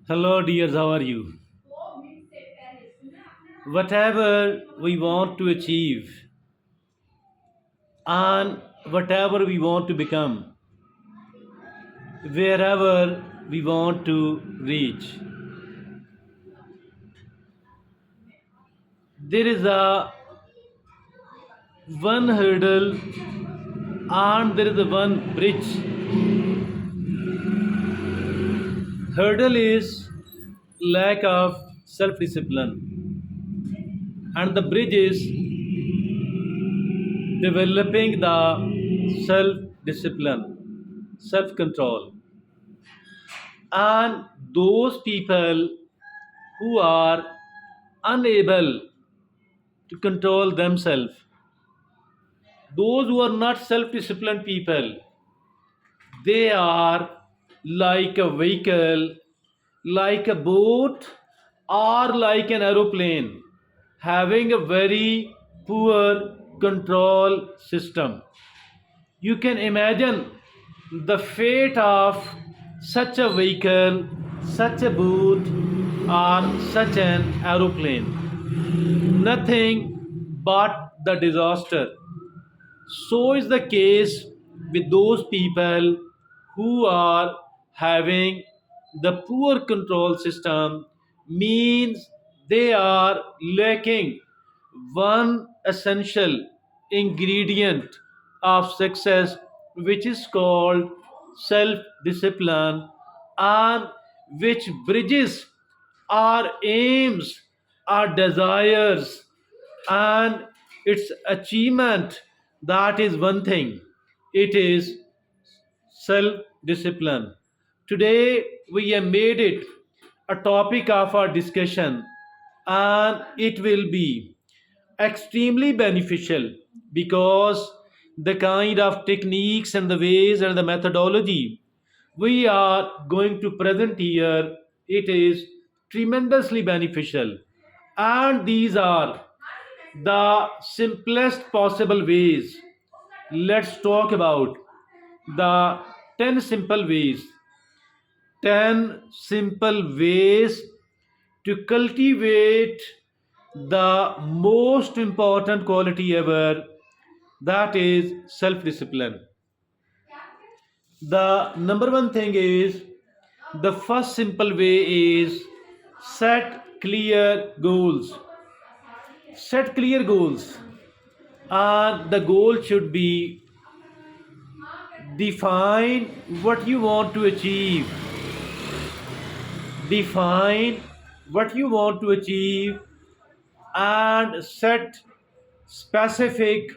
Hello, dears, how are you? Whatever we want to achieve and whatever we want to become, wherever we want to reach, there is a one hurdle and there is a one bridge. Hurdle is lack of self discipline, and the bridge is developing the self discipline, self control. And those people who are unable to control themselves, those who are not self disciplined people, they are like a vehicle, like a boat, or like an aeroplane, having a very poor control system. You can imagine the fate of such a vehicle, such a boat, or such an aeroplane. Nothing but the disaster. So is the case with those people who are having the poor control system, means they are lacking one essential ingredient of success, which is called self discipline, and which bridges our aims, our desires, and its achievement. That is one thing, it is self discipline. Today we have made it a topic of our discussion, and it will be extremely beneficial because the kind of techniques and the ways and the methodology we are going to present here, it is tremendously beneficial, and these are the simplest possible ways. Let's talk about the 10 simple ways. 10 simple ways to cultivate the most important quality ever, that is self discipline. The number one thing is, the first simple way is set clear goals. Set clear goals. The goal should be define what you want to achieve. Define what you want to achieve and set specific,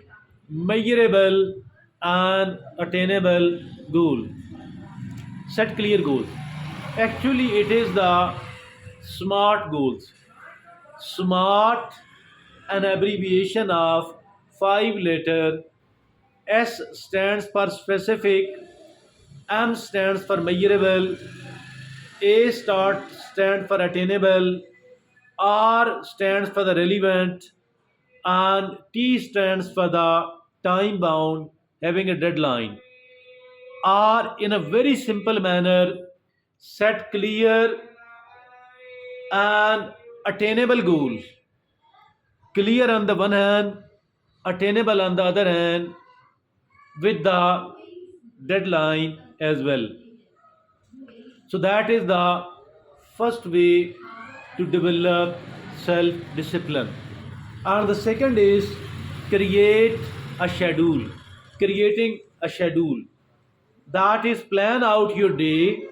measurable, and attainable goal. Set clear goals. Actually, it is the SMART goals. SMART, an abbreviation of five letter. S stands for specific, M stands for measurable, A stands for attainable, R stands for the relevant, and T stands for the time bound, having a deadline. Are in a very simple manner set clear and attainable goals. Clear on the one hand, attainable on the other hand, with the deadline as well. So that is the first way to develop self discipline. And the second is create a schedule. Creating a schedule, that is plan out your day,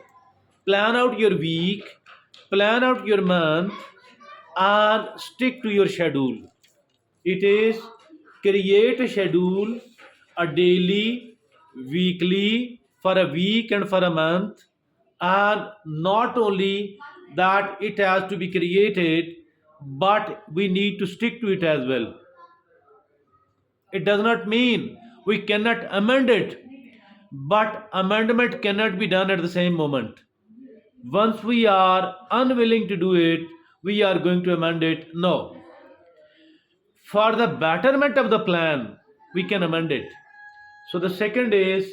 plan out your week, plan out your month, and stick to your schedule. It is create a schedule, a daily, weekly, for a week and for a month, and not only that it has to be created, but we need to stick to it as well. It does not mean we cannot amend it, but amendment cannot be done at the same moment. Once we are unwilling to do it, we are going to amend it. No. For the betterment of the plan, we can amend it. So the second is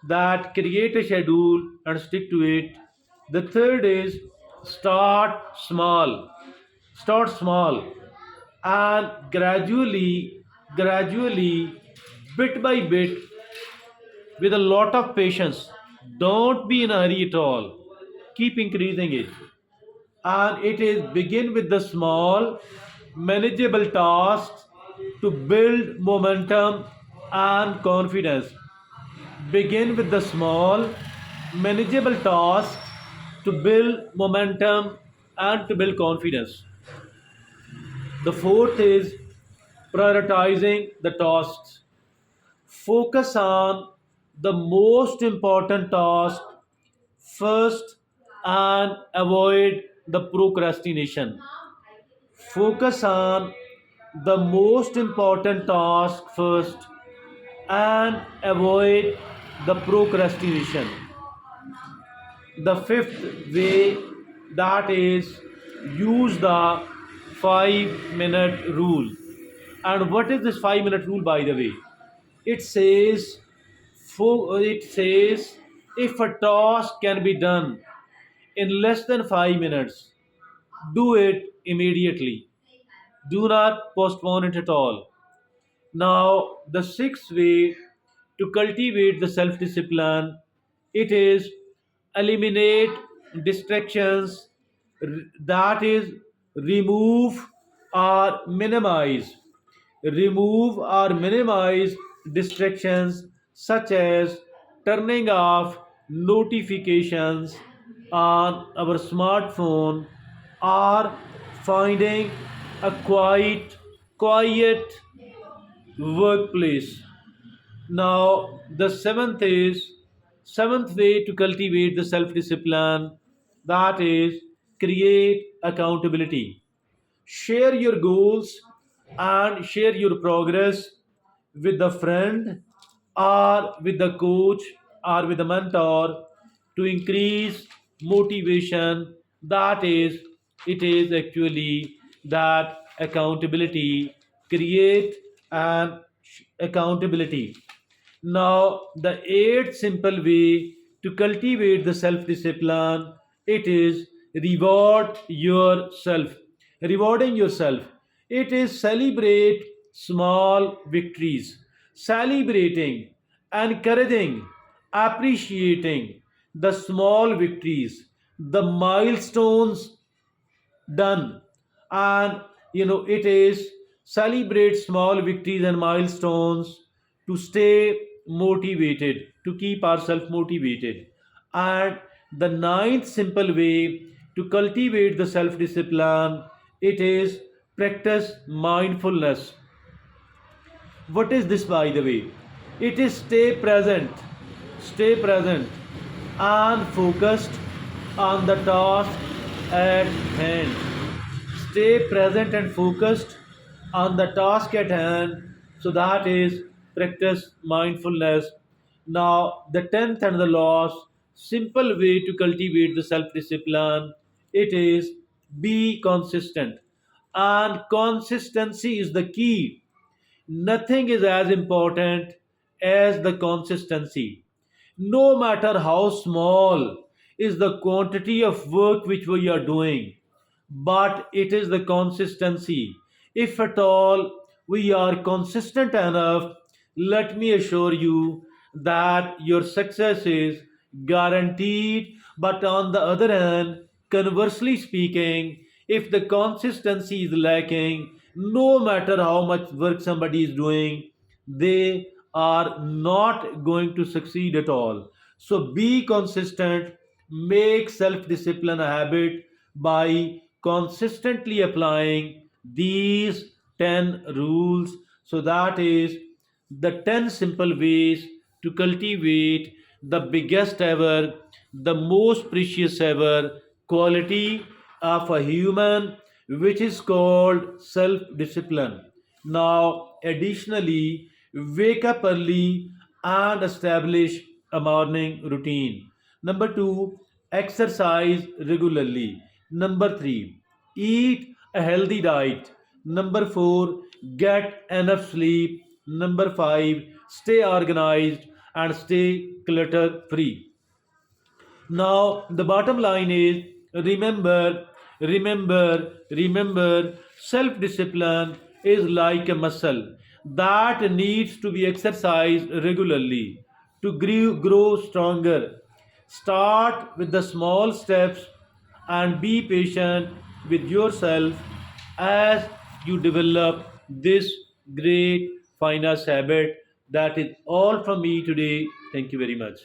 that create a schedule and stick to it. The third is Start small. Start small and gradually, bit by bit, with a lot of patience. Don't be in a hurry at all. Keep increasing it. And it is begin with the small, manageable tasks to build momentum and confidence. Begin with the small, manageable tasks to build momentum and to build confidence. The fourth is prioritizing the tasks. Focus on the most important task first and avoid the procrastination. Focus on the most important task first and avoid the procrastination. The fifth way, that is, use the 5-minute rule. And what is this 5-minute rule, by the way? It says, it says if a task can be done in less than 5 minutes, do it immediately. Do not postpone it at all. Now, the sixth way to cultivate the self discipline, it is eliminate distractions, that is, remove or minimize. Remove or minimize distractions such as turning off notifications on our smartphone or finding a quiet workplace. Now, the seventh way to cultivate the self discipline, that is, create accountability. Share your goals and share your progress with a friend or with the coach or with a mentor to increase motivation. That is, it is actually that accountability, create an accountability. Now, the eighth simple way to cultivate the self discipline, it is reward yourself. Rewarding yourself. It is celebrate small victories. Celebrating, encouraging, appreciating the small victories, the milestones done. And it is celebrate small victories and milestones to stay motivated, to keep ourselves motivated. And the ninth simple way to cultivate the self discipline, it is practice mindfulness. What is this, by the way? It is stay present and focused on the task at hand. Stay present and focused on the task at hand. So that is practice mindfulness. Now, the tenth and the last simple way to cultivate the self discipline, it is be consistent. And consistency is the key. Nothing is as important as the consistency. No matter how small is the quantity of work which we are doing, but it is the consistency. If at all we are consistent enough, let me assure you that your success is guaranteed. But on the other hand, conversely speaking, if the consistency is lacking, no matter how much work somebody is doing, they are not going to succeed at all. So be consistent, make self discipline a habit by consistently applying these 10 rules. So that is the 10 simple ways to cultivate the biggest ever, the most precious ever quality of a human, which is called self discipline. Now, additionally, wake up early and establish a morning routine. Number two, exercise regularly. Number three, eat a healthy diet. Number four, get enough sleep. Number five, stay organized and stay clutter free. Now, the bottom line is Remember, remember, self discipline is like a muscle that needs to be exercised regularly to grow stronger. Start with the small steps and be patient with yourself as you develop this great finance habit. That is all from me today. Thank you very much.